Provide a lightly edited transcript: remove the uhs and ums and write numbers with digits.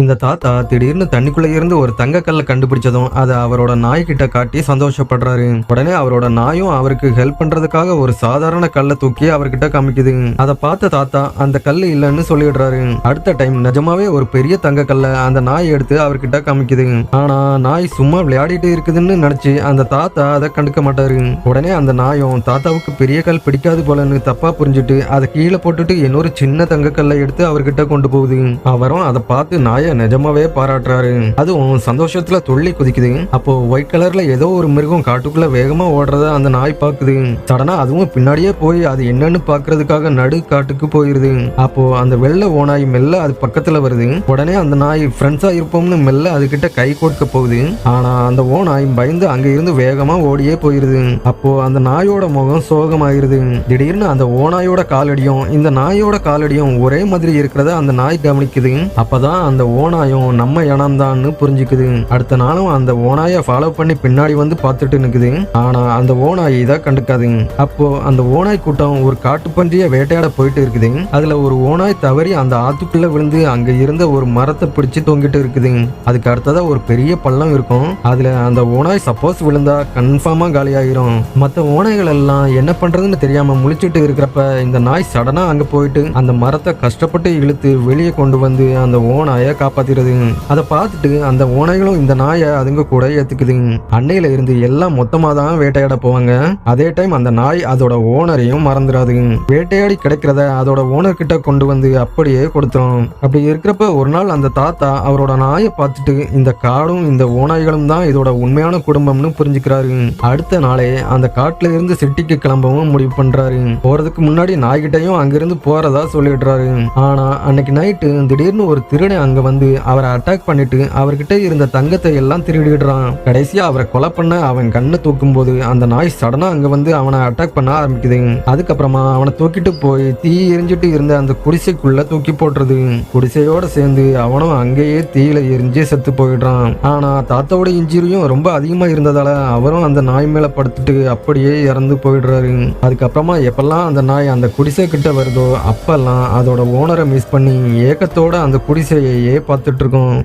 இந்த தாத்தா திடீர்னு தண்ணிக்குள்ள இருந்து ஒரு தங்க கல்லை கண்டுபிடிச்சதும் அதை அவரோட நாய்கிட்ட காட்டி சந்தோஷப்படுறாரு. உடனே அவரோட நாயும் அவருக்கு ஹெல்ப் பண்றதுக்காக ஒரு சாதாரண கல்லை தூக்கி அவர்கிட்ட காமிக்குது. அதை பார்த்த தாத்தா அந்த கல் இல்லைன்னு சொல்லிடுறாரு. அடுத்த டைம் நிஜமாவே ஒரு பெரிய தங்க கல்லை அந்த நாய் எடுத்து அவர்கிட்ட காமிக்குது. ஆனா நாய் சும்மா விளையாடிட்டு இருக்குதுன்னு நினைச்சு அந்த தாத்தா அதை கண்டுக்க மாட்டாரு. உடனே அந்த நாயும் தாத்தாவுக்கு பெரிய கல் பிடிக்காது போலன்னு தப்பா புரிஞ்சுட்டு அதை கீழே போட்டுட்டு இன்னொரு சின்ன தங்க கல்லை எடுத்து அவர்கிட்ட கொண்டு போகுது. அவரும் அதை பார்த்து நாய நிஜமாவே பாராட்டுறாரு. அதுவும் சந்தோஷத்துல துள்ளி குதிக்குது. அப்போ ஒயிட் கலர்ல ஏதோ ஒரு மிருகம் காட்டுக்குள்ள வேகமா ஓடுறத அந்த நாய் பாக்குது. சடனா அதுவும் பின்னாடியே போய் அது என்னன்னு பாக்குறதுக்காக நடு காட்டுக்கு போயிருது. அப்போ அந்த வெள்ளை ஓநாய் மெல்ல அது பக்கத்துல வருது. உடனே அந்த நாய் ஃப்ரெண்ட்ஸா இருப்போம்னு மெல்ல அதுகிட்ட கை கொடுக்க போகுது. ஆனா அந்த ஓநாய் பயந்து அங்க இருந்து வேகமா ஓடியே போயிருது. அப்போ அந்த நாயோட முகம் சோகமாயிருது. திடீர்னு அந்த ஓநாயோட காலடியும் இந்த நாயோட காலடியும் ஒரே மாதிரி இருக்கிறத அந்த நாய் கவனிக்குது. அப்பதான் அந்த ஓநாயும் நம்ம இனம்தான்னு புரிஞ்சுக்குது. அடுத்த நாளும் அந்த ஓநாயை ஃபாலோ பண்ணி பின்னாடி வந்து பார்த்துட்டு நிக்குது. ஆனா அந்த ஓநாய் இதை கண்டுக்காது. அப்போ அந்த ஓநாய் கூட்டம் ஒரு காட்டுப்பன்றிய வேட்டையாட போயிட்டு இருக்குது. அதுல ஒரு ஓநாய் தவறி அந்த ஆத்துக்குள்ள விழுந்து அங்க இருந்த ஒரு மரத்தை பிடிச்சு தொங்கிட்டு இருக்குது. அதுக்கு அடுத்ததா ஒரு பெரிய பள்ளம் இருக்கும். அதுல அந்த ஓநாய் சப்போஸ் விழுந்தா கன்ஃபார்மா காலி ஆயிரும். மற்ற ஓநாய்கள் எல்லாம் என்ன பண்றதுன்னு தெரியாம முழிச்சிட்டு இருக்கிறப்ப இந்த நாய் சடனா அங்க போயிட்டு அந்த மரத்தை கஷ்டப்பட்டு இழுத்து வெளியே கொண்டு வந்து அந்த ஓநாயை காப்பாத்திடுது. அதை பார்த்துட்டு அந்த ஓநாய்களும் இந்த நாயை அதுங்க கூட ஏத்துக்குது. அன்னையில இருந்து எல்லாம் மொத்தமா தான் வேட்டையாட போவாங்க. அதே டைம் அந்த நாய் அதோட ஓனரையும் மறந்துடாது. வேட்டையாடி கிடைக்கிறத அதோட ஓனர் கிட்ட கொண்டு வந்து அப்படியே கொடுத்துரும். அப்படி இருக்கிறப்ப ஒரு நாள் அந்த தாத்தா அவரோட நாயை பார்த்துட்டு இந்த காடும் இந்த ஓநாய்களும் தான் இதோட உண்மையான குடும்பம்னு புரிஞ்சுக்கிறாரு. அடுத்த நாளே அந்த காட்டுல இருந்து சிட்டிக்கு கிளம்பவும் முடிவு பண்றாரு. போறதுக்கு முன்னாடி நாய்கிட்டையும் அங்கிருந்து போறதா சொல்லிடுறாரு. ஆனா அன்னைக்கு நைட்டு திடீர்னு ஒரு திருடன் அங்க வந்து அவரை அட்டாக் பண்ணிட்டு அவர்கிட்ட இருந்த தங்கத்தை எல்லாம் திருடிடுறான். கடைசியா அவரை கொலை பண்ண அவன் கண்ணை தூக்கும் போது அந்த நாய் சடனா அங்க வந்து அவனை அட்டாக் பண்ண ஆரம்பிக்குது. அதுக்கப்புறமா அவனை தூக்கிட்டு போய் தீ எரிஞ்சிட்டு இருந்த அந்த குடிசைக்குள்ள தூக்கி போட்டுறது. குடிசையோட சேர்ந்து அவனும் அங்கேயே தீயில எரிஞ்சு செத்து போயிடுறான். ஆனா தாத்தாவோட இன்ஜுரியும் ரொம்ப அதிகமா இருந்ததால அவரும் அந்த நாய் மேல படுத்துட்டு அப்படியே இறந்து போயிடுறாரு. அதுக்கப்புறமா எப்பெல்லாம் அந்த நாய் அந்த குடிசை கிட்ட வருதோ அப்பெல்லாம் அதோட ஓனரை மிஸ் பண்ணி ஏக்கத்தோட அந்த குடிசையே பார்த்துட்டு இருக்கோம்.